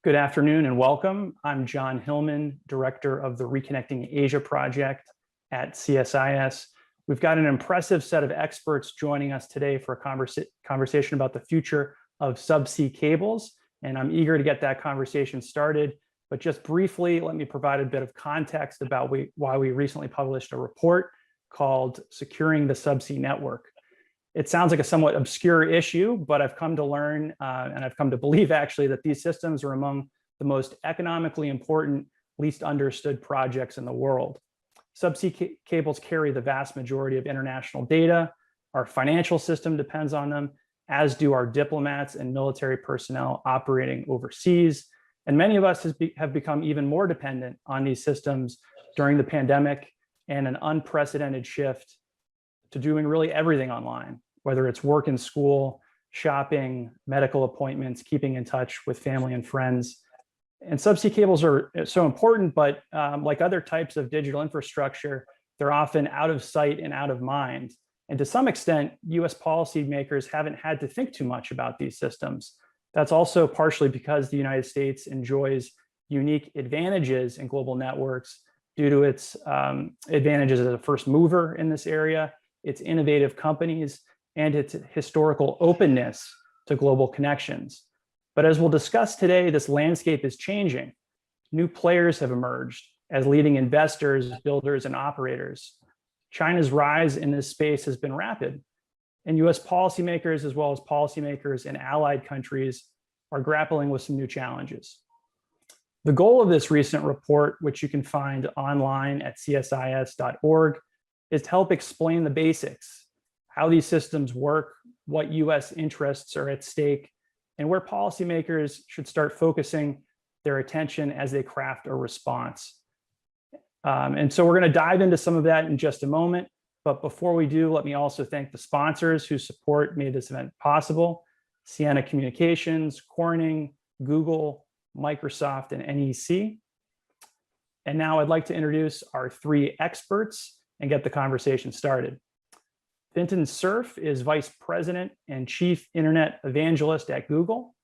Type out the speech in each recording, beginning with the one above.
Good afternoon and welcome. I'm John Hillman, Director of the Reconnecting Asia Project at CSIS. We've got an impressive set of experts joining us today for a conversation about the future of subsea cables, and I'm eager to get that conversation started. But just briefly, let me provide a bit of context about why we recently published a report called Securing the Subsea Network. It sounds like a somewhat obscure issue, but I've come to learn and I've come to believe actually that these systems are among the most economically important, least understood projects in the world. Subsea cables carry the vast majority of international data. Our financial system depends on them, as do our diplomats and military personnel operating overseas. And many of us have become even more dependent on these systems during the pandemic and an unprecedented shift to doing really everything online, whether it's work and school, shopping, medical appointments, keeping in touch with family and friends. And subsea cables are so important, but like other types of digital infrastructure, they're often out of sight and out of mind. And to some extent, US policymakers haven't had to think too much about these systems. That's also partially because the United States enjoys unique advantages in global networks due to its advantages as a first mover in this area, its innovative companies, and its historical openness to global connections. But as we'll discuss today, this landscape is changing. New players have emerged as leading investors, builders, and operators. China's rise in this space has been rapid, and US policymakers, as well as policymakers in allied countries, are grappling with some new challenges. The goal of this recent report, which you can find online at csis.org, is to help explain the basics, how these systems work, what US interests are at stake, and where policymakers should start focusing their attention as they craft a response. And so we're going to dive into some of that in just a moment. But before we do, let me also thank the sponsors whose support made this event possible: Sienna Communications, Corning, Google, Microsoft, and NEC. And now I'd like to introduce our three experts and get the conversation started. Vinton Cerf is Vice President and Chief Internet Evangelist at Google,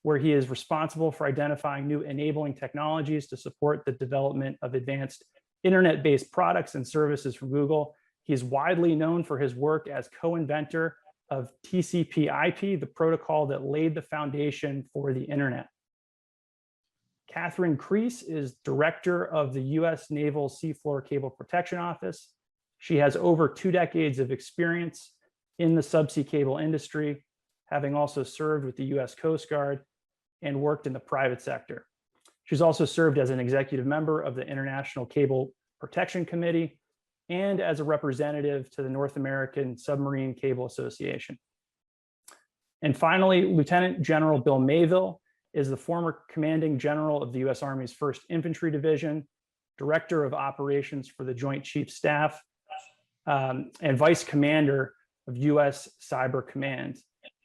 where he is responsible for identifying new enabling technologies to support the development of advanced internet-based products and services from Google. He's widely known for his work as co-inventor of TCP/IP, the protocol that laid the foundation for the internet. Catherine Creese is Director of the US Naval Seafloor Cable Protection Office. She has over 2 decades of experience in the subsea cable industry, having also served with the US Coast Guard and worked in the private sector. She's also served as an executive member of the International Cable Protection Committee and as a representative to the North American Submarine Cable Association. And finally, Lieutenant General Bill Mayville is the former commanding general of the US Army's 1st Infantry Division, Director of Operations for the Joint Chiefs Staff, and Vice Commander of US Cyber Command.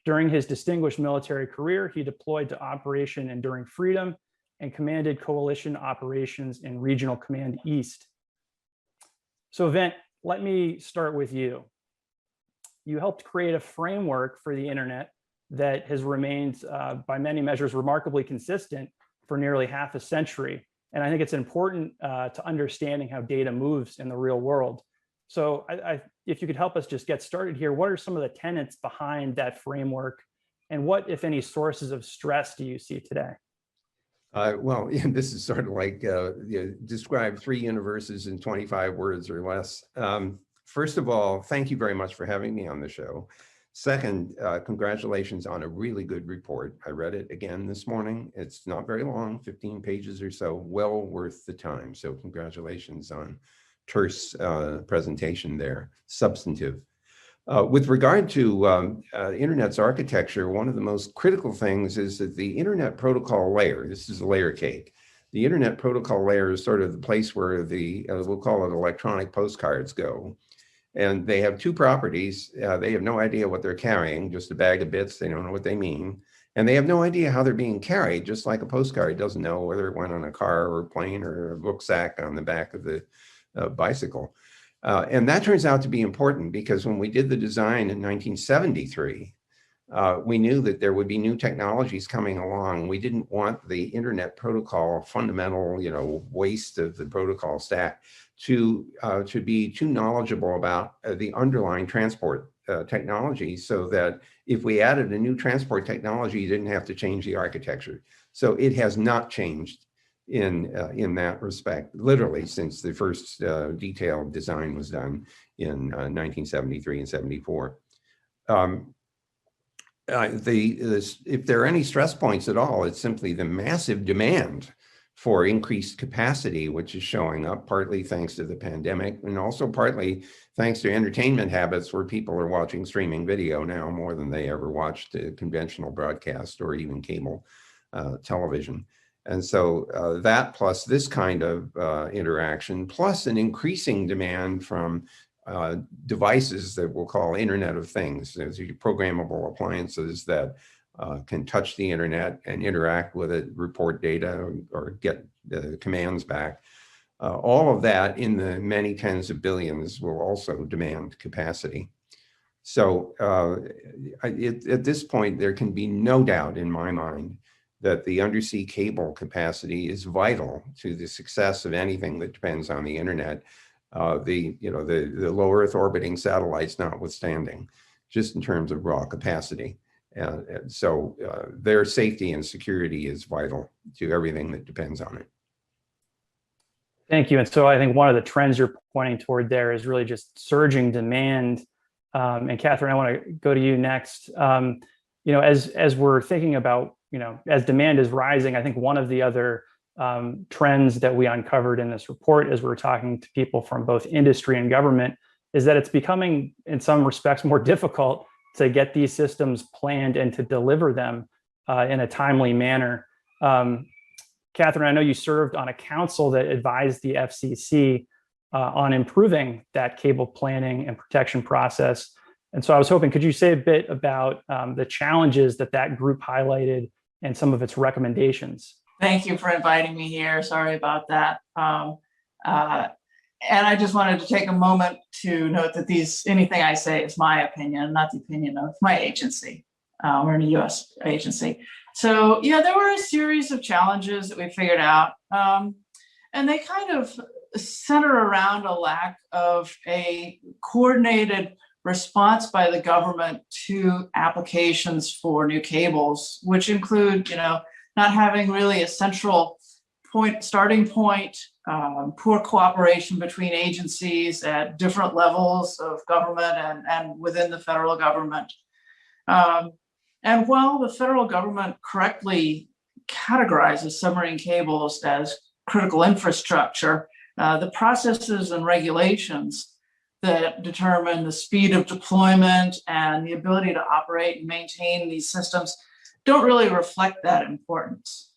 During his distinguished military career, he deployed to Operation Enduring Freedom and commanded coalition operations in Regional Command East. So Vint, let me start with you. You helped create a framework for the internet that has remained, by many measures, remarkably consistent for nearly half a century. And I think it's important to understanding how data moves in the real world. So if you could help us just get started here, what are some of the tenets behind that framework, and what, if any, sources of stress do you see today? Well, this is sort of like describe 3 universes in 25 words or less. First of all, thank you very much for having me on the show. Second, congratulations on a really good report. I read it again this morning. It's not very long, 15 pages or so, well worth the time. So congratulations on terse presentation there, substantive. With regard to internet's architecture, one of the most critical things is that the internet protocol layer, this is a layer cake. The internet protocol layer is sort of the place where the, we'll call it electronic postcards go. And they have 2 properties. They have no idea what they're carrying, just a bag of bits. They don't know what they mean. And they have no idea how they're being carried, just like a postcard doesn't know whether it went on a car or a plane or a rucksack on the back of the bicycle. And that turns out to be important because when we did the design in 1973, we knew that there would be new technologies coming along. We didn't want the internet protocol, fundamental, waste of the protocol stack, to be too knowledgeable about the underlying transport technology, so that if we added a new transport technology, you didn't have to change the architecture. So it has not changed in that respect, literally, since the first detailed design was done in 1973 and 74. If there are any stress points at all, it's simply the massive demand for increased capacity, which is showing up partly thanks to the pandemic, and also partly thanks to entertainment habits, where people are watching streaming video now more than they ever watched conventional broadcast or even cable television. And so that, plus this kind of interaction, plus an increasing demand from devices that we'll call Internet of Things, those programmable appliances that can touch the internet and interact with it, report data, or get commands back. All of that, in the many tens of billions, will also demand capacity. So at this point, there can be no doubt in my mind that the undersea cable capacity is vital to the success of anything that depends on the internet. The low Earth orbiting satellites notwithstanding, just in terms of raw capacity. And so their safety and security is vital to everything that depends on it. Thank you. And so I think one of the trends you're pointing toward there is really just surging demand. And Catherine, I want to go to you next. As we're thinking about, as demand is rising, I think one of the other trends that we uncovered in this report, as we were talking to people from both industry and government, is that it's becoming, in some respects, more difficult to get these systems planned and to deliver them in a timely manner. Catherine, I know you served on a council that advised the FCC on improving that cable planning and protection process. And so I was hoping, could you say a bit about the challenges that group highlighted and some of its recommendations? Thank you for inviting me here. Sorry about that. And I just wanted to take a moment to note that anything I say is my opinion, not the opinion of my agency. We're in a US agency. So yeah, there were a series of challenges that we figured out. And they kind of center around a lack of a coordinated response by the government to applications for new cables, which include, not having really a central starting point, poor cooperation between agencies at different levels of government and within the federal government. And while the federal government correctly categorizes submarine cables as critical infrastructure, the processes and regulations that determine the speed of deployment and the ability to operate and maintain these systems don't really reflect that importance.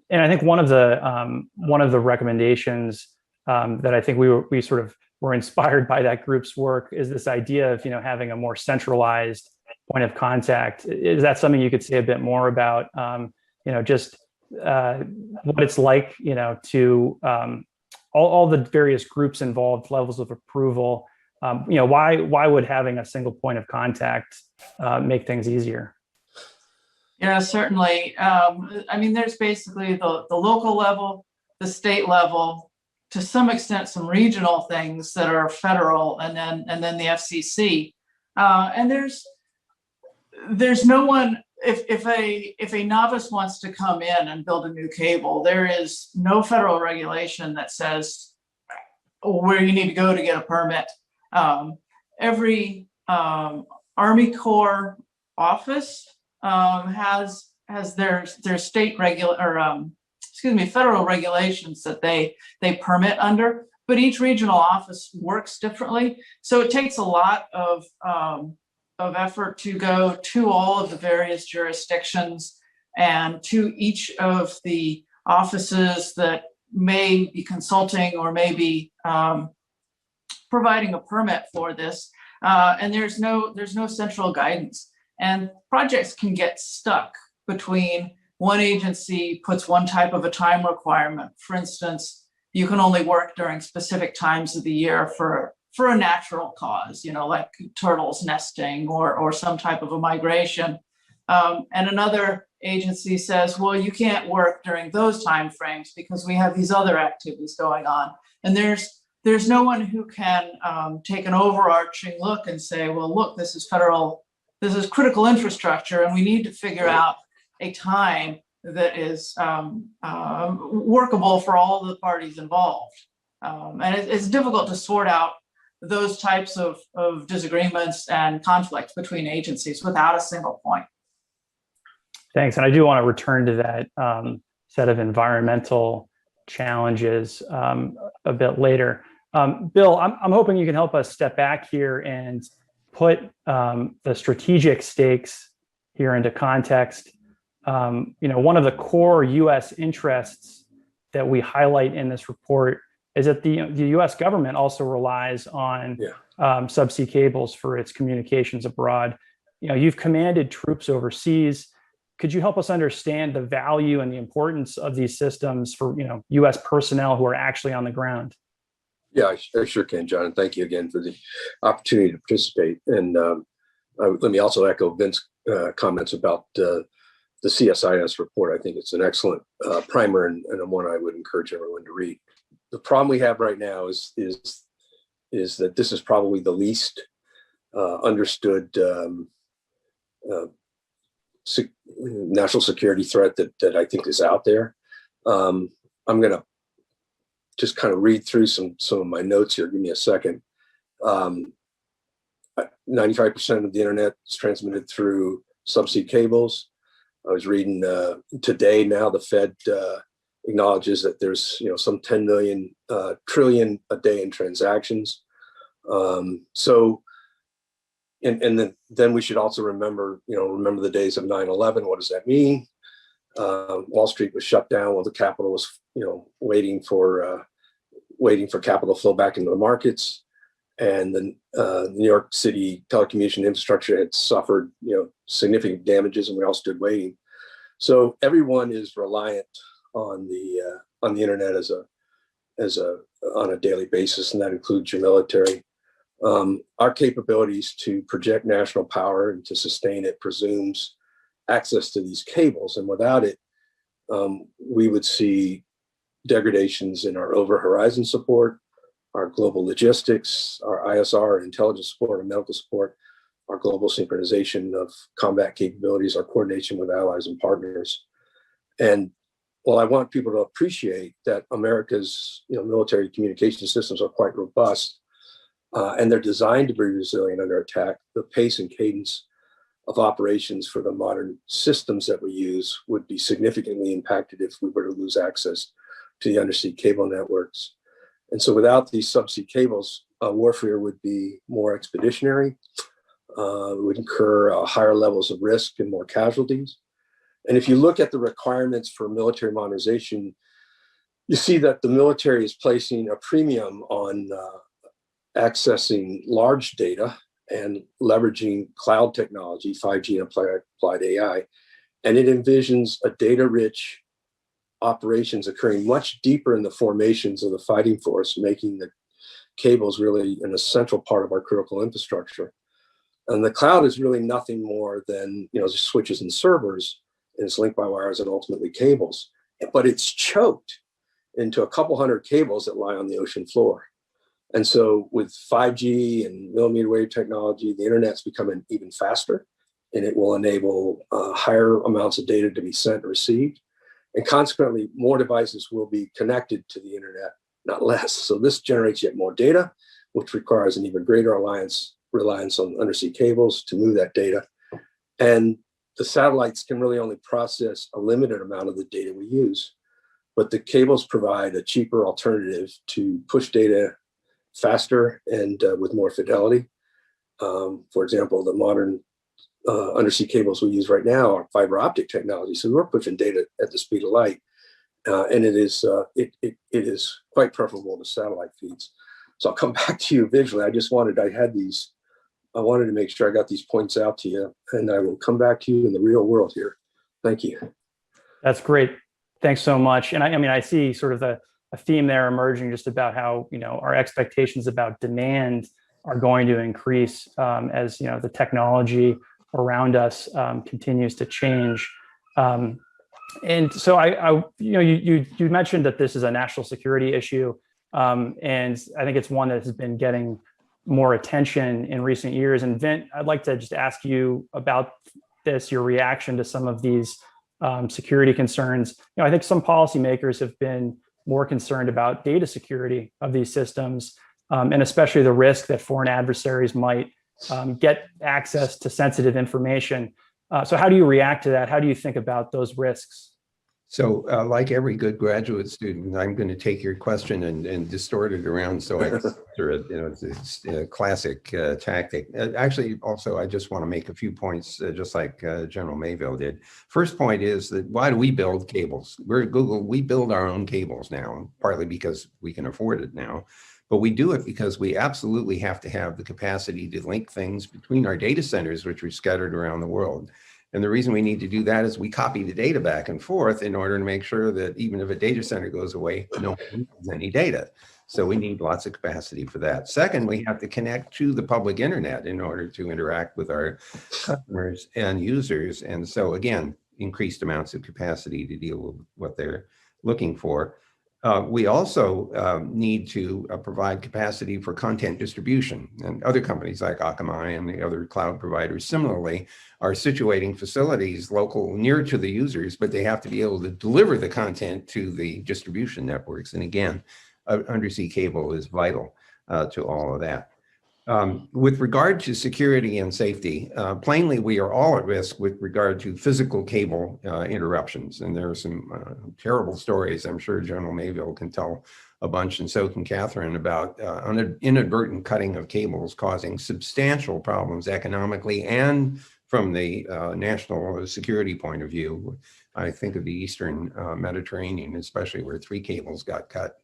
And I think one of the recommendations that I think we sort of were inspired by that group's work is this idea of having a more centralized point of contact. Is that something you could say a bit more about? Just what it's like, to all the various groups involved, levels of approval. Why would having a single point of contact make things easier? Yeah, certainly. There's basically the local level, the state level, to some extent, some regional things that are federal, and then the FCC. And there's no one. If a novice wants to come in and build a new cable, there is no federal regulation that says where you need to go to get a permit. Every Army Corps office has their state federal regulations that they permit under, but each regional office works differently. So it takes a lot of effort to go to all of the various jurisdictions and to each of the offices that may be consulting or may be providing a permit for this. And there's no central guidance. And projects can get stuck between one agency puts one type of a time requirement. For instance, you can only work during specific times of the year for for a natural cause, like turtles nesting or some type of a migration. And another agency says, well, you can't work during those timeframes because we have these other activities going on. And there's no one who can take an overarching look and say, well, look, this is critical infrastructure, and we need to figure out a time that is workable for all the parties involved. And it's difficult to sort out those types of disagreements and conflicts between agencies without a single point. Thanks. And I do want to return to that set of environmental challenges a bit later. Bill, I'm hoping you can help us step back here and put the strategic stakes here into context. One of the core U.S. interests that we highlight in this report is that the U.S. government also relies on subsea cables for its communications abroad. You've commanded troops overseas. Could you help us understand the value and the importance of these systems for U.S. personnel who are actually on the ground? Yeah, I sure can, John. And thank you again for the opportunity to participate. And let me also echo Vince's comments about the CSIS report. I think it's an excellent primer and one I would encourage everyone to read. The problem we have right now is that this is probably the least understood national security threat that I think is out there. I'm going to just kind of read through some of my notes here. Give me a second. 95% of the internet is transmitted through subsea cables. I was reading today now the Fed acknowledges that there's some 10 million trillion a day in transactions. And then we should also remember the days of 9/11. What does that mean? Wall Street was shut down while the capital was waiting for capital flow back into the markets, and the New York City telecommunication infrastructure had suffered significant damages, and we all stood waiting. So everyone is reliant on the internet on a daily basis, and that includes your military. Our capabilities to project national power and to sustain it presumes access to these cables, and without it, we would see degradations in our over-horizon support, our global logistics, our ISR, our intelligence support, our medical support, our global synchronization of combat capabilities, our coordination with allies and partners. And while I want people to appreciate that America's military communication systems are quite robust, and they're designed to be resilient under attack, the pace and cadence of operations for the modern systems that we use would be significantly impacted if we were to lose access to the undersea cable networks. And so without these subsea cables, warfare would be more expeditionary, would incur higher levels of risk and more casualties. And if you look at the requirements for military modernization, you see that the military is placing a premium on accessing large data and leveraging cloud technology, 5G and applied AI. And it envisions a data-rich operations occurring much deeper in the formations of the fighting force, making the cables really an essential part of our critical infrastructure. And the cloud is really nothing more than just switches and servers, and it's linked by wires and ultimately cables. But it's choked into a couple hundred cables that lie on the ocean floor. And so with 5G and millimeter wave technology, the internet's becoming even faster, and it will enable higher amounts of data to be sent and received. And consequently, more devices will be connected to the internet, not less. So this generates yet more data, which requires an even greater reliance on undersea cables to move that data. And the satellites can really only process a limited amount of the data we use, but the cables provide a cheaper alternative to push data faster and with more fidelity. For example, the modern undersea cables we use right now are fiber optic technology, so we're pushing data at the speed of light, and it is quite preferable to satellite feeds. So I'll come back to you visually. I wanted to make sure I got these points out to you, and I will come back to you in the real world here. Thank you. That's great. Thanks so much. And I see sort of the a theme there emerging just about how, our expectations about demand are going to increase as, the technology around us continues to change. And so you mentioned that this is a national security issue. And I think it's one that has been getting more attention in recent years. And Vint, I'd like to just ask you about this, your reaction to some of these security concerns. I think some policymakers have been more concerned about data security of these systems, and especially the risk that foreign adversaries might get access to sensitive information. So how do you react to that? How do you think about those risks? So like every good graduate student, I'm going to take your question and distort it around so I can answer it. It's a classic tactic. Actually, also, I just want to make a few points, just like General Mayville did. First point is that why do we build cables? We're at Google, we build our own cables now, partly because we can afford it now. But we do it because we absolutely have to have the capacity to link things between our data centers, which are scattered around the world. And the reason we need to do that is we copy the data back and forth in order to make sure that even if a data center goes away, no one has any data. So we need lots of capacity for that. Second, we have to connect to the public internet in order to interact with our customers and users. And so again, increased amounts of capacity to deal with what they're looking for. We also need to provide capacity for content distribution, and other companies like Akamai and the other cloud providers similarly are situating facilities local near to the users, but they have to be able to deliver the content to the distribution networks. And again, undersea cable is vital to all of that. With regard to security and safety, plainly, we are all at risk with regard to physical cable interruptions. And there are some terrible stories. I'm sure General Mayville can tell a bunch, and so can Catherine, about inadvertent cutting of cables causing substantial problems economically and from the national security point of view. I think of the Eastern Mediterranean, especially where 3 cables got cut,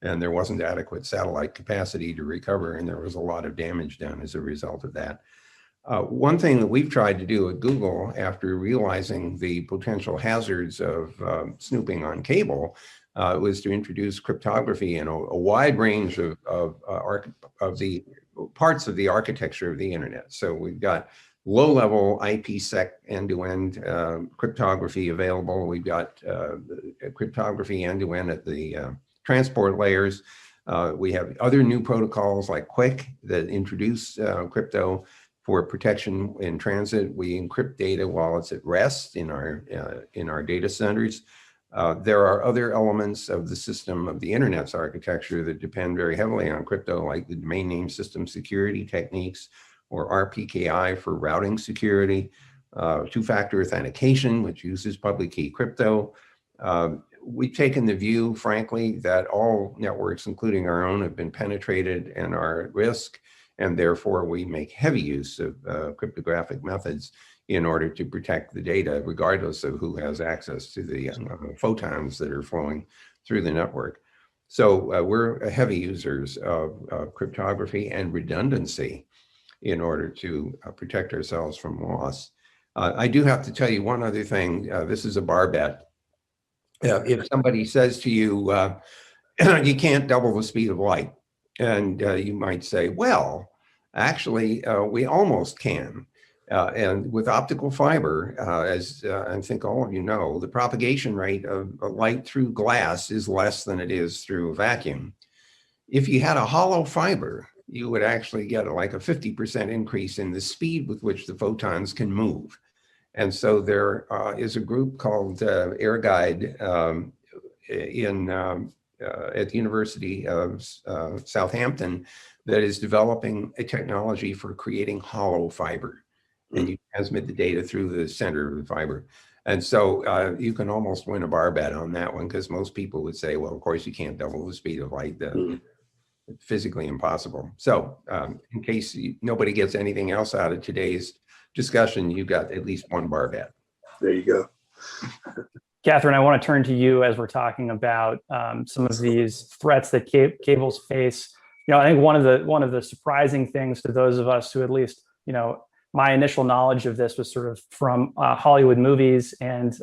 and there wasn't adequate satellite capacity to recover, and there was a lot of damage done as a result of that. One thing that we've tried to do at Google, after realizing the potential hazards of snooping on cable, was to introduce cryptography in a wide range of the parts of the architecture of the internet. So we've got low-level IPsec end-to-end cryptography available. We've got cryptography end-to-end at the transport layers. We have other new protocols like QUIC that introduce crypto for protection in transit. We encrypt data while it's at rest in our data centers. There are other elements of the system of the internet's architecture that depend very heavily on crypto, like the domain name system security techniques, or RPKI for routing security, two-factor authentication, which uses public key crypto. We've taken the view, frankly, that all networks, including our own, have been penetrated and are at risk, and therefore we make heavy use of cryptographic methods in order to protect the data, regardless of who has access to the photons that are flowing through the network. So we're heavy users of cryptography and redundancy in order to protect ourselves from loss. I do have to tell you one other thing. This is a bar bet. If somebody says to you, you can't double the speed of light, and you might say, well, actually, we almost can. And with optical fiber, as I think all of you know, the propagation rate of light through glass is less than it is through a vacuum. If you had a hollow fiber, you would actually get like a 50% increase in the speed with which the photons can move. And so there is a group called AirGuide at the University of Southampton that is developing a technology for creating hollow fiber. And you transmit the data through the center of the fiber. And so you can almost win a bar bet on that one, because most people would say, well, of course you can't double the speed of light. It's physically impossible. So in case nobody gets anything else out of today's discussion, you got at least one bar bet. There you go. Catherine, I want to turn to you as we're talking about some of these threats that cables face. I think one of the surprising things to those of us who, at least, my initial knowledge of this was sort of from Hollywood movies, and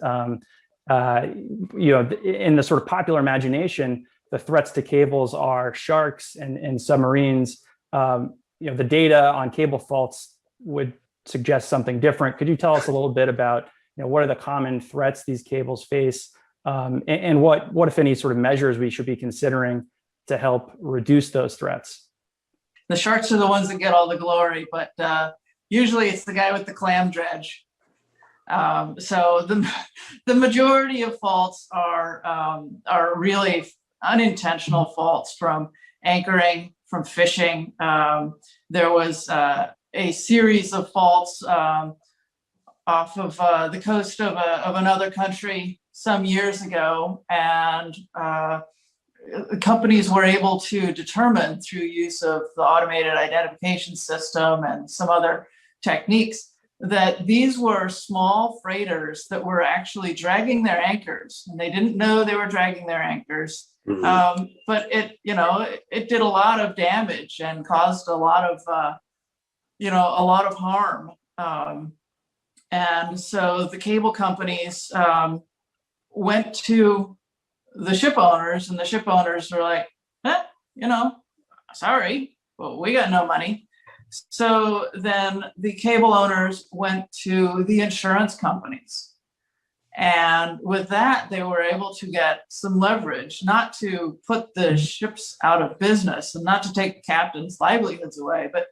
in the sort of popular imagination, the threats to cables are sharks and submarines. The data on cable faults would suggest something different. Could you tell us a little bit about what are the common threats these cables face, and what, if any, sort of measures we should be considering to help reduce those threats? The sharks are the ones that get all the glory, but usually it's the guy with the clam dredge. So the majority of faults are really unintentional faults from anchoring, from fishing. There was a series of faults off of the coast of another country some years ago, and companies were able to determine through use of the automated identification system and some other techniques that these were small freighters that were actually dragging their anchors, and they didn't know they were dragging their anchors. Mhm. But it did a lot of damage and caused a lot of harm. And so the cable companies went to the ship owners, and the ship owners were like, sorry, well, we got no money. So then the cable owners went to the insurance companies. And with that, they were able to get some leverage, not to put the ships out of business and not to take the captain's livelihoods away, but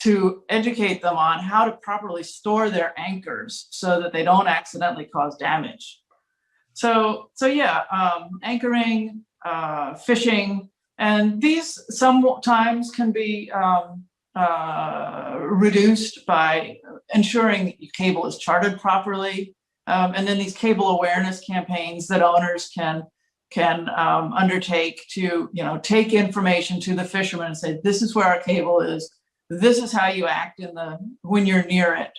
to educate them on how to properly store their anchors so that they don't accidentally cause damage. So yeah, anchoring, fishing, and these sometimes can be reduced by ensuring that your cable is charted properly, and then these cable awareness campaigns that owners can undertake to take information to the fishermen and say, this is where our cable is, this is how you act when you're near it.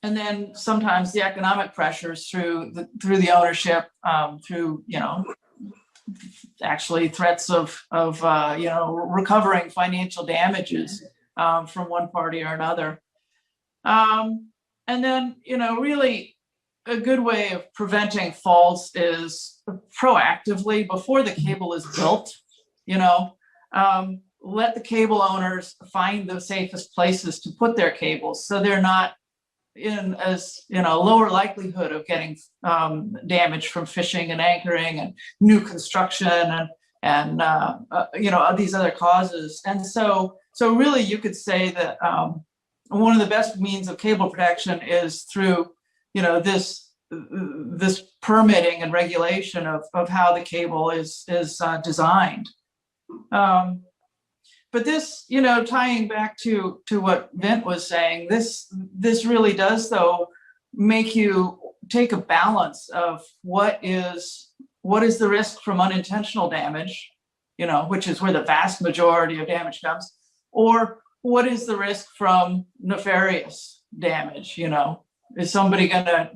And then sometimes the economic pressures through the ownership, through actually threats of recovering financial damages from one party or another. And then really a good way of preventing faults is proactively, before the cable is built, let the cable owners find the safest places to put their cables so they're not in as lower likelihood of getting damage from fishing and anchoring and new construction and these other causes. And so really you could say that one of the best means of cable protection is through this permitting and regulation of how the cable is designed. But this, tying back to what Vint was saying, this really does, though, make you take a balance of what is the risk from unintentional damage, which is where the vast majority of damage comes, or what is the risk from nefarious damage? Is somebody gonna,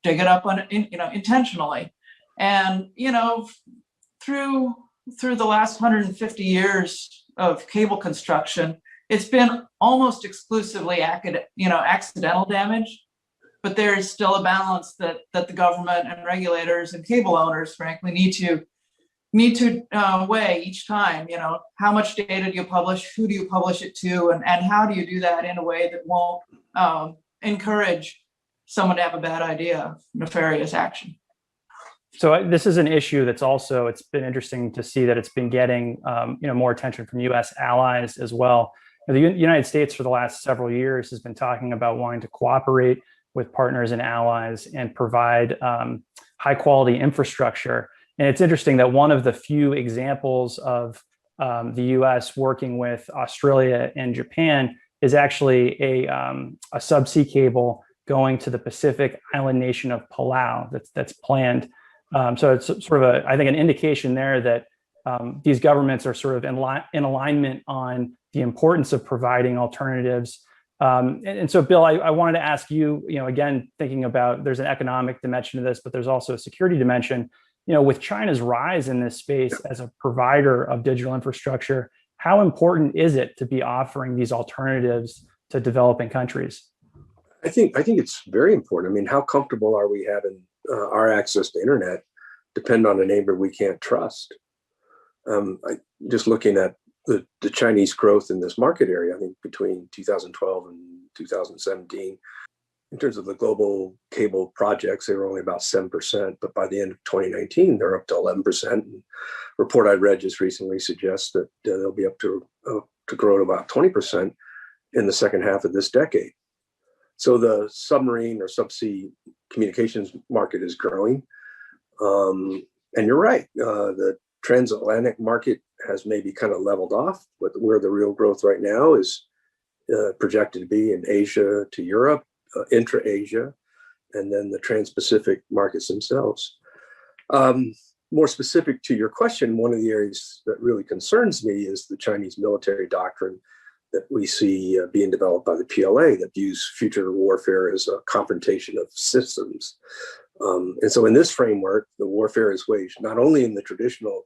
dig it up intentionally? And through the last 150 years of cable construction, it's been almost exclusively accidental damage, but there is still a balance that the government and regulators and cable owners, frankly, need to weigh each time. How much data do you publish, who do you publish it to, and how do you do that in a way that won't encourage someone to have a bad idea, nefarious action. So this is an issue that's also, it's been interesting to see that it's been getting more attention from U.S. allies as well. The United States for the last several years has been talking about wanting to cooperate with partners and allies and provide high quality infrastructure. And it's interesting that one of the few examples of the U.S. working with Australia and Japan is actually a subsea cable going to the Pacific island nation of Palau that's planned. So it's sort of I think an indication there that these governments are sort of in alignment on the importance of providing alternatives. And so, Bill, I wanted to ask you, again, thinking about, there's an economic dimension to this, but there's also a security dimension. With China's rise in this space as a provider of digital infrastructure, how important is it to be offering these alternatives to developing countries? I think it's very important. I mean, how comfortable are we having our access to internet depend on a neighbor we can't trust. Just looking at the Chinese growth in this market area, I think between 2012 and 2017, in terms of the global cable projects, they were only about 7%, but by the end of 2019, they're up to 11%. And a report I read just recently suggests that they'll be up to grow to about 20% in the second half of this decade. So the submarine or subsea communications market is growing. And you're right, the transatlantic market has maybe kind of leveled off, but where the real growth right now is projected to be in Asia to Europe, intra-Asia, and then the trans-Pacific markets themselves. More specific to your question, one of the areas that really concerns me is the Chinese military doctrine that we see being developed by the PLA that views future warfare as a confrontation of systems. And so in this framework, the warfare is waged not only in the traditional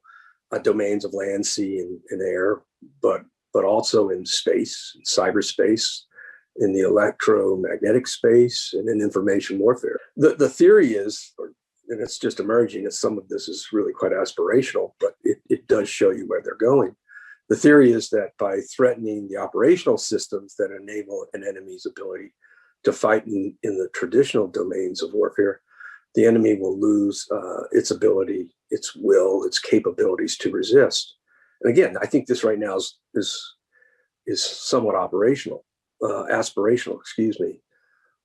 domains of land, sea, and air, but also in space, cyberspace, in the electromagnetic space, and in information warfare. The theory is, and it's just emerging, as some of this is really quite aspirational, but it does show you where they're going. The theory is that by threatening the operational systems that enable an enemy's ability to fight in the traditional domains of warfare, the enemy will lose its ability, its will, its capabilities to resist. And again, I think this right now is somewhat aspirational, excuse me.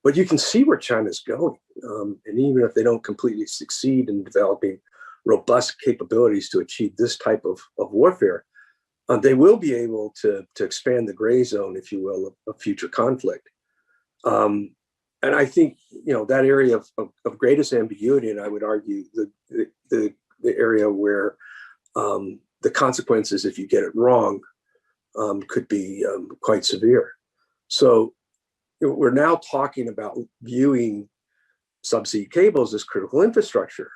But you can see where China's going. And even if they don't completely succeed in developing robust capabilities to achieve this type of warfare, they will be able to expand the gray zone, if you will, of future conflict. And I think, that area of greatest ambiguity, and I would argue the area where the consequences, if you get it wrong, could be quite severe. So we're now talking about viewing subsea cables as critical infrastructure,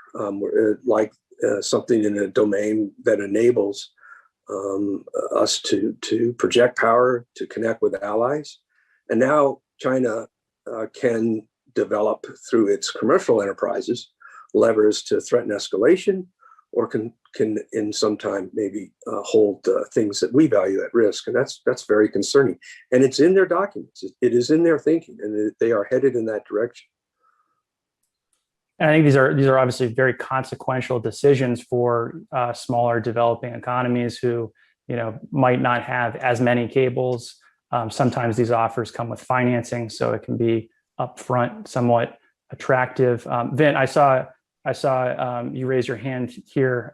like something in a domain that enables us to project power, to connect with allies. And now China can develop through its commercial enterprises levers to threaten escalation, or can in some time maybe hold things that we value at risk. And that's very concerning. And it's in their documents. It is in their thinking, and they are headed in that direction. And I think these are obviously very consequential decisions for smaller developing economies who, might not have as many cables. Sometimes these offers come with financing, so it can be upfront, somewhat attractive. Vint, I saw you raise your hand here.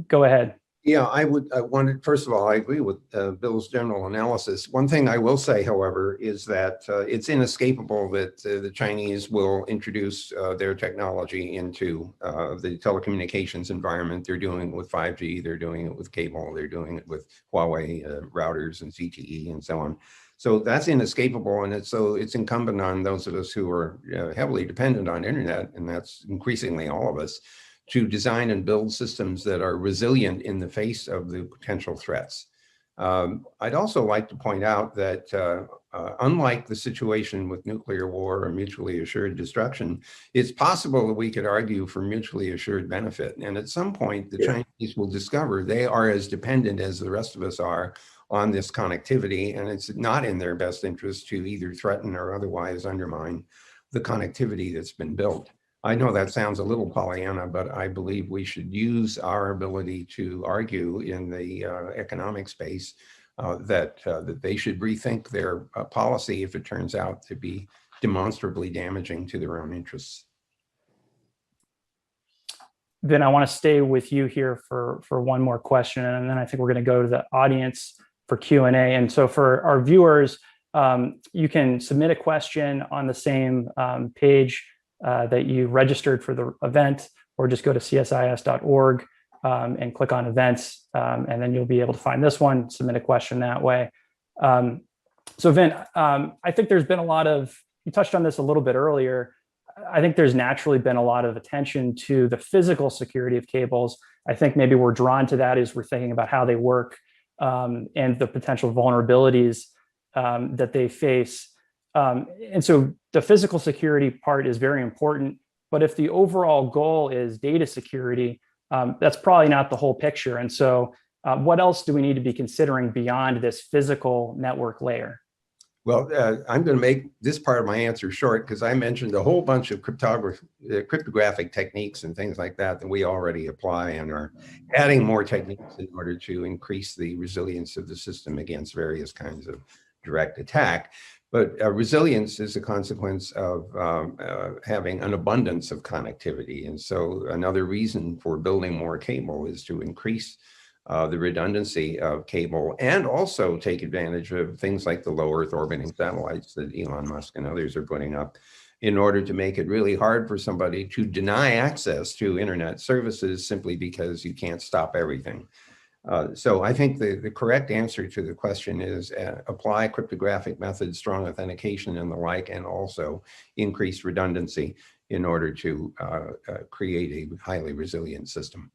Go ahead. Yeah, I wanted, first of all, I agree with Bill's general analysis. One thing I will say, however, is that it's inescapable that the Chinese will introduce their technology into the telecommunications environment. They're doing it with 5G, they're doing it with cable, they're doing it with Huawei routers and ZTE and so on. So that's inescapable, and it's incumbent on those of us who are heavily dependent on internet, and that's increasingly all of us, to design and build systems that are resilient in the face of the potential threats. I'd also like to point out that unlike the situation with nuclear war or mutually assured destruction, it's possible that we could argue for mutually assured benefit. And at some point, the Chinese will discover they are as dependent as the rest of us are on this connectivity, and it's not in their best interest to either threaten or otherwise undermine the connectivity that's been built. I know that sounds a little Pollyanna, but I believe we should use our ability to argue in the economic space that they should rethink their policy if it turns out to be demonstrably damaging to their own interests. Then I want to stay with you here for one more question, and then I think we're going to go to the audience for Q&A. And so for our viewers, you can submit a question on the same page that you registered for the event, or just go to csis.org and click on events, and then you'll be able to find this one, submit a question that way. So Vint, I think there's been a lot of, you touched on this a little bit earlier, I think there's naturally been a lot of attention to the physical security of cables. I think maybe we're drawn to that as we're thinking about how they work and the potential vulnerabilities that they face. And so the physical security part is very important. But if the overall goal is data security, that's probably not the whole picture. And so what else do we need to be considering beyond this physical network layer? Well, I'm going to make this part of my answer short because I mentioned a whole bunch of cryptographic techniques and things like that we already apply and are adding more techniques in order to increase the resilience of the system against various kinds of direct attack. But resilience is a consequence of having an abundance of connectivity. And so another reason for building more cable is to increase the redundancy of cable and also take advantage of things like the low Earth orbiting satellites that Elon Musk and others are putting up in order to make it really hard for somebody to deny access to internet services simply because you can't stop everything. So I think the correct answer to the question is apply cryptographic methods, strong authentication and the like, and also increase redundancy in order to create a highly resilient system.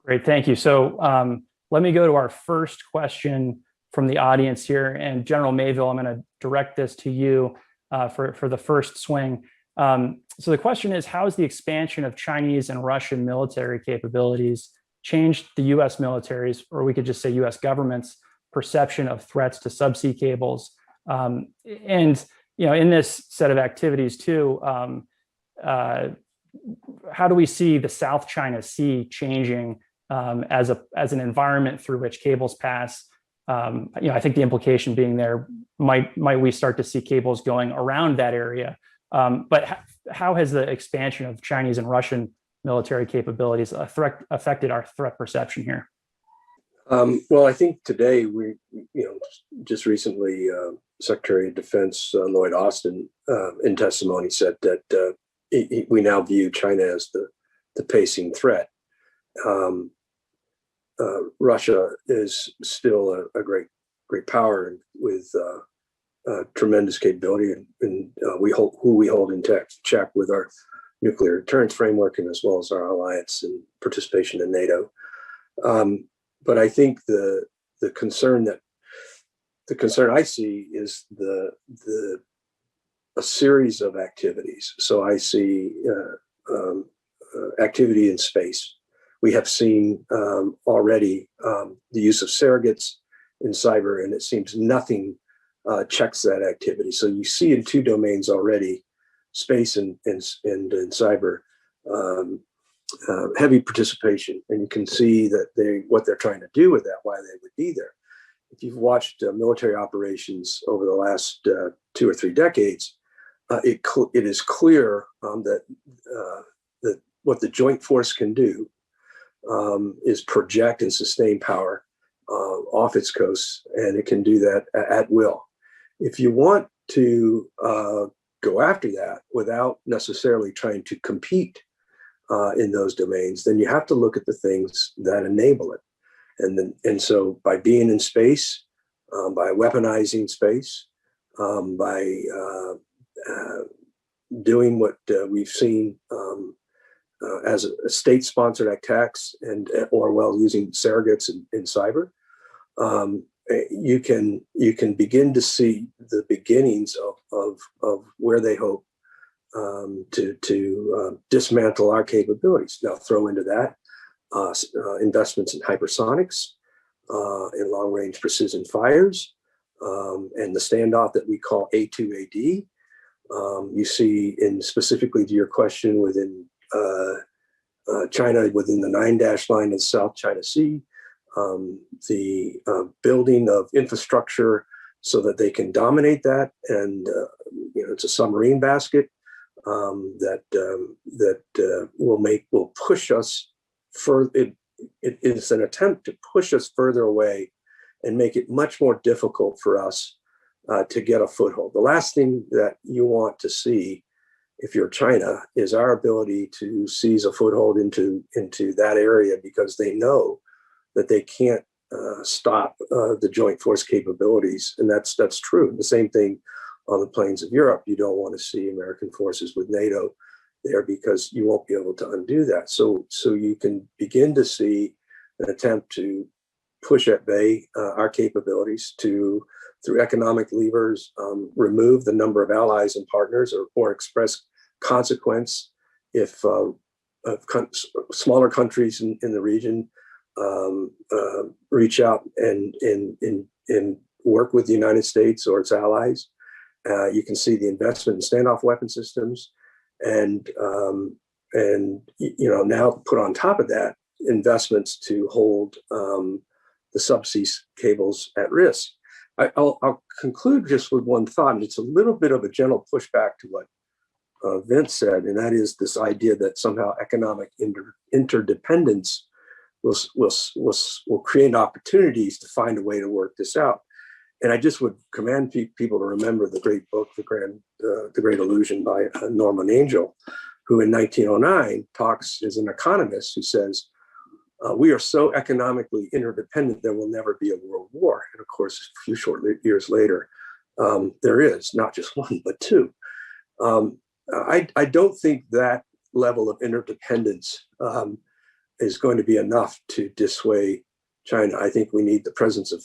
Great, thank you. So let me go to our first question from the audience here. And General Mayville, I'm going to direct this to you for the first swing. So the question is, how has the expansion of Chinese and Russian military capabilities changed the US military's, or we could just say US government's, perception of threats to subsea cables? And in this set of activities too, how do we see the South China Sea changing as an environment through which cables pass? I think the implication being there, might we start to see cables going around that area? But how has the expansion of Chinese and Russian military capabilities affected our threat perception here? Well, I think today just recently, Secretary of Defense Lloyd Austin in testimony said that we now view China as the pacing threat. Russia is still a great power with tremendous capability, and we hold in check with our nuclear deterrence framework and as well as our alliance and participation in NATO. But I think the concern I see is a series of activities. So I see activity in space. We have seen already the use of surrogates in cyber, and it seems nothing checks that activity. So you see in two domains already, space and cyber, heavy participation, and you can see that what they're trying to do with that, why they would be there. If you've watched military operations over the last 2 or 3 decades, it is clear that what the joint force can do is project and sustain power off its coast, and it can do that at will. If you want to go after that without necessarily trying to compete in those domains, then you have to look at the things that enable it. And so by being in space, by weaponizing space, by doing what we've seen as a state-sponsored attacks or using surrogates in cyber, you can begin to see the beginnings of where they hope to dismantle our capabilities. Now throw into that investments in hypersonics, in long-range precision fires, and the standoff that we call A2AD. You see, specifically to your question, within China, within the 9-dash line of the South China Sea, the building of infrastructure so that they can dominate that, and it's a submarine basket that will push us further. It is an attempt to push us further away and make it much more difficult for us to get a foothold. The last thing that you want to see, if you're China, is our ability to seize a foothold into that area, because they know that they can't stop the joint force capabilities, and that's true. The same thing on the plains of Europe. You don't want to see American forces with NATO there, because you won't be able to undo that. So you can begin to see an attempt to push at bay our capabilities, through economic levers, remove the number of allies and partners, or express consequence if smaller countries in the region reach out and work with the United States or its allies, you can see the investment in standoff weapon systems, and now put on top of that investments to hold the subsea cables at risk. I'll conclude just with one thought, and it's a little bit of a gentle pushback to what Vince said, and that is this idea that somehow economic interdependence will create opportunities to find a way to work this out. And I just would command people to remember the great book, The Great Illusion by Norman Angell, who in 1909 talks as an economist who says, we are so economically interdependent there will never be a world war. And of course, a few short years later, there is not just one, but two. I don't think that level of interdependence is going to be enough to dissuade China. I think we need the presence of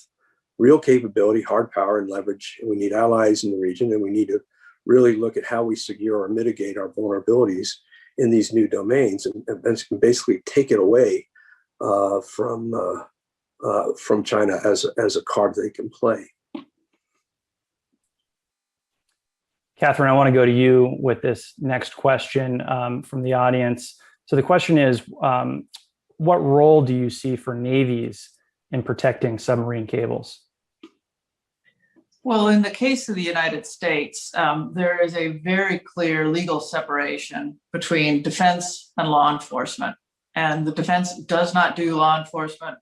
real capability, hard power, and leverage. And we need allies in the region, and we need to really look at how we secure or mitigate our vulnerabilities in these new domains, and basically take it away from China as a card they can play. Catherine, I want to go to you with this next question from the audience. So the question is, what role do you see for navies in protecting submarine cables? Well, in the case of the United States, there is a very clear legal separation between defense and law enforcement. And the defense does not do law enforcement.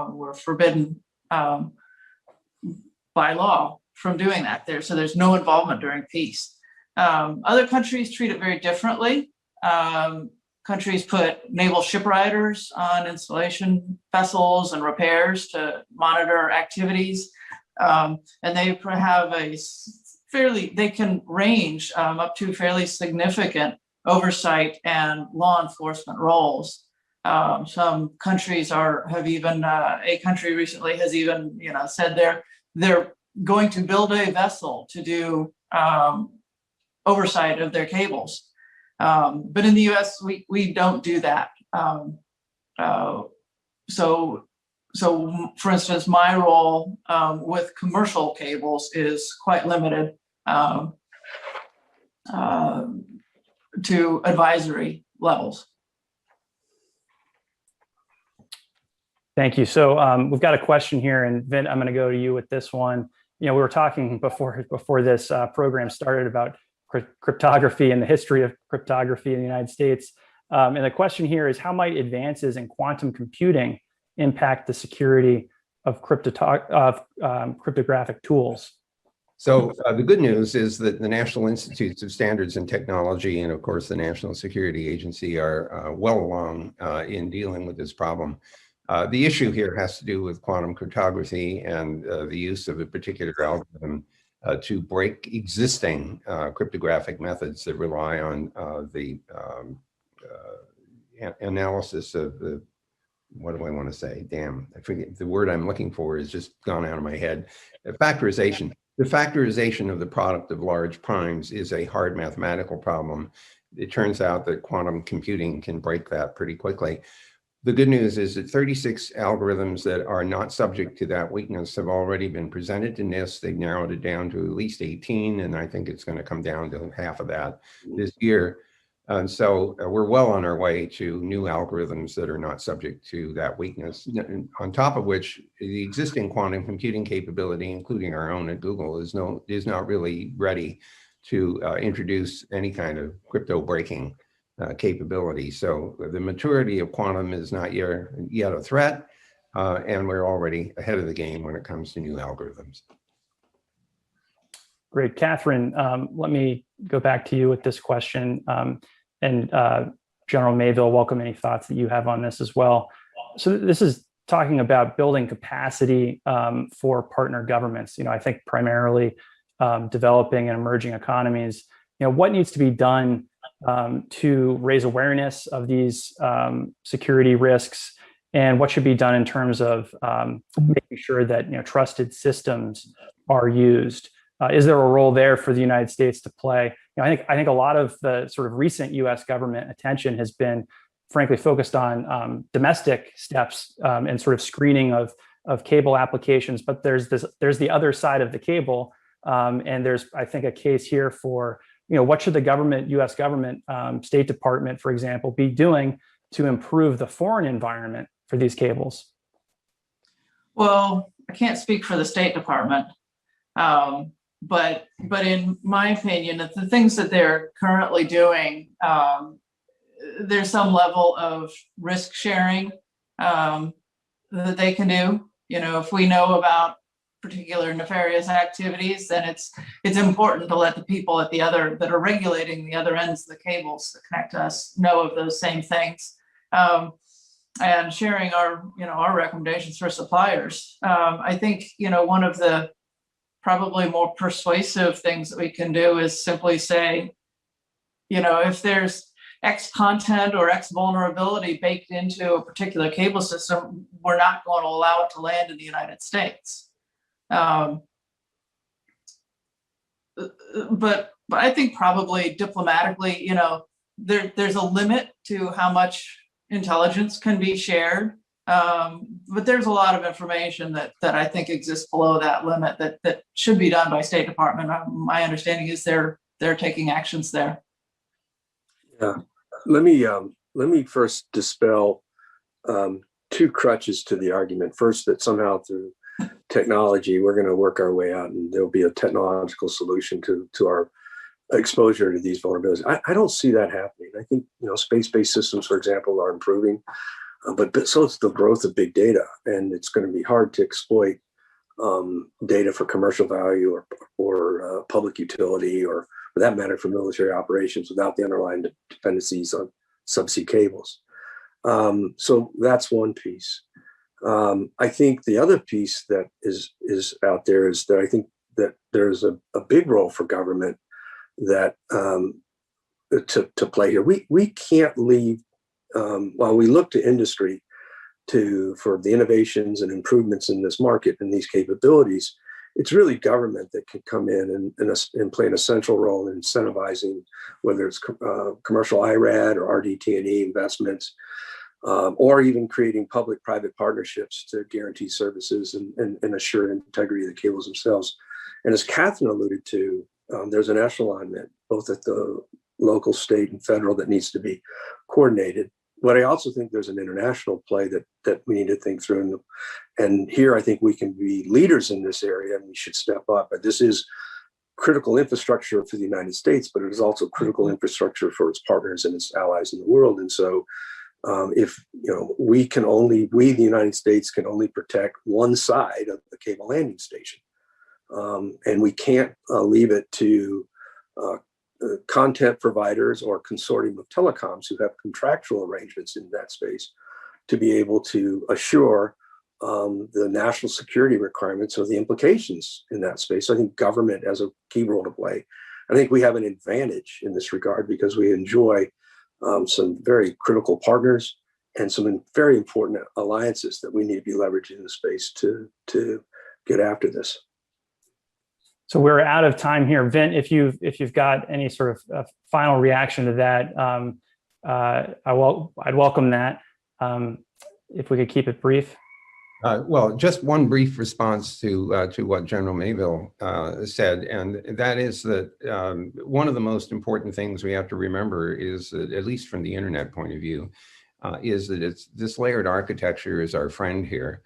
We're forbidden by law from doing that. So there's no involvement during peace. Other countries treat it very differently. Countries put naval shipriders on installation vessels and repairs to monitor activities. And they have they can range up to fairly significant oversight and law enforcement roles. Some countries have even, a country recently has even, said they're going to build a vessel to do oversight of their cables. But in the US, we don't do that. So for instance, my role with commercial cables is quite limited to advisory levels. Thank you. So we've got a question here, and Vin, I'm going to go to you with this one. We were talking before this program started about cryptography and the history of cryptography in the United States. And the question here is, how might advances in quantum computing impact the security of cryptographic tools? So the good news is that the National Institutes of Standards and Technology, and of course the National Security Agency, are well along in dealing with this problem. The issue here has to do with quantum cryptography and the use of a particular algorithm to break existing cryptographic methods that rely on the analysis of the, what do I want to say? Damn, I forget, the word I'm looking for is just gone out of my head. Factorization. The factorization of the product of large primes is a hard mathematical problem. It turns out that quantum computing can break that pretty quickly. The good news is that 36 algorithms that are not subject to that weakness have already been presented to NIST. They've narrowed it down to at least 18, and I think it's going to come down to half of that this year. And so we're well on our way to new algorithms that are not subject to that weakness. On top of which, the existing quantum computing capability, including our own at Google, is not really ready to introduce any kind of crypto breaking capability. So the maturity of quantum is not yet a threat, and we're already ahead of the game when it comes to new algorithms. Great. Catherine, let me go back to you with this question. And General Mayville, welcome any thoughts that you have on this as well. So this is talking about building capacity for partner governments. I think primarily developing and emerging economies. What needs to be done to raise awareness of these security risks, and what should be done in terms of making sure that trusted systems are used? Is there a role there for the United States to play? I think a lot of the sort of recent U.S. government attention has been, frankly, focused on domestic steps and sort of screening of cable applications. But there's the other side of the cable, and there's, I think, a case here for, what should the government, U.S. government, State Department, for example, be doing to improve the foreign environment for these cables? Well, I can't speak for the State Department, but in my opinion, the things that they're currently doing, there's some level of risk sharing that they can do. If we know about particular nefarious activities, then it's important to let the people at that are regulating the other ends of the cables that connect us know of those same things. And sharing our recommendations for suppliers. I think, one of the probably more persuasive things that we can do is simply say, if there's X content or X vulnerability baked into a particular cable system, we're not going to allow it to land in the United States. But I think probably diplomatically, there's a limit to how much intelligence can be shared, but there's a lot of information that I think exists below that limit that should be done by State Department. My understanding is they're taking actions there. Yeah, let me first dispel two crutches to the argument. First, that somehow through technology we're going to work our way out and there'll be a technological solution to our exposure to these vulnerabilities. I don't see that happening. I think space-based systems, for example, are improving, but so it's the growth of big data, and it's going to be hard to exploit data for commercial value or public utility, or for that matter, for military operations, without the underlying dependencies on subsea cables. So that's one piece. I think the other piece that is out there is that I think that there's a big role for government that to play here. We can't leave, while we look to industry for the innovations and improvements in this market and these capabilities, it's really government that can come in and play an essential role in incentivizing, whether it's commercial IRAD or RDT&E investments, or even creating public-private partnerships to guarantee services and assure integrity of the cables themselves. And as Catherine alluded to, there's an echelonment, both at the local, state, and federal, that needs to be coordinated. But I also think there's an international play that we need to think through. And here I think we can be leaders in this area, and we should step up. But this is critical infrastructure for the United States, but it is also critical infrastructure for its partners and its allies in the world. And so if we, the United States, can only protect one side of the cable landing station, and we can't leave it to content providers or consortium of telecoms who have contractual arrangements in that space to be able to assure the national security requirements or the implications in that space. So I think government has a key role to play. I think we have an advantage in this regard because we enjoy some very critical partners and some very important alliances that we need to be leveraging in the space to get after this. So we're out of time here. Vint, if you've got any sort of final reaction to that, I'd welcome that. If we could keep it brief. Well, just one brief response to what General Mayville said, and that is that one of the most important things we have to remember is that, at least from the internet point of view, is that this layered architecture is our friend here.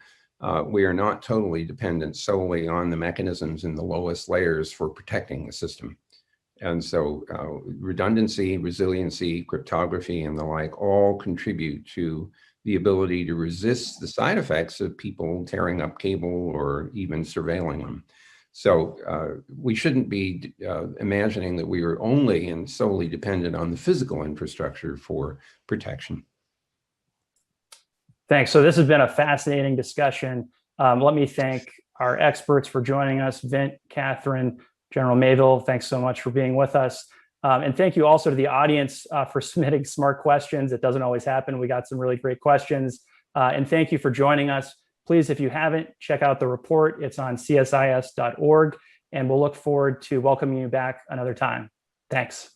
We are not totally dependent solely on the mechanisms in the lowest layers for protecting the system. And so redundancy, resiliency, cryptography, and the like all contribute to the ability to resist the side effects of people tearing up cable or even surveilling them. So we shouldn't be imagining that we are only and solely dependent on the physical infrastructure for protection. Thanks. So this has been a fascinating discussion. Let me thank our experts for joining us, Vint, Catherine, General Mayville. Thanks so much for being with us. And thank you also to the audience for submitting smart questions. It doesn't always happen. We got some really great questions. And thank you for joining us. Please, if you haven't, check out the report. It's on csis.org, and we'll look forward to welcoming you back another time. Thanks.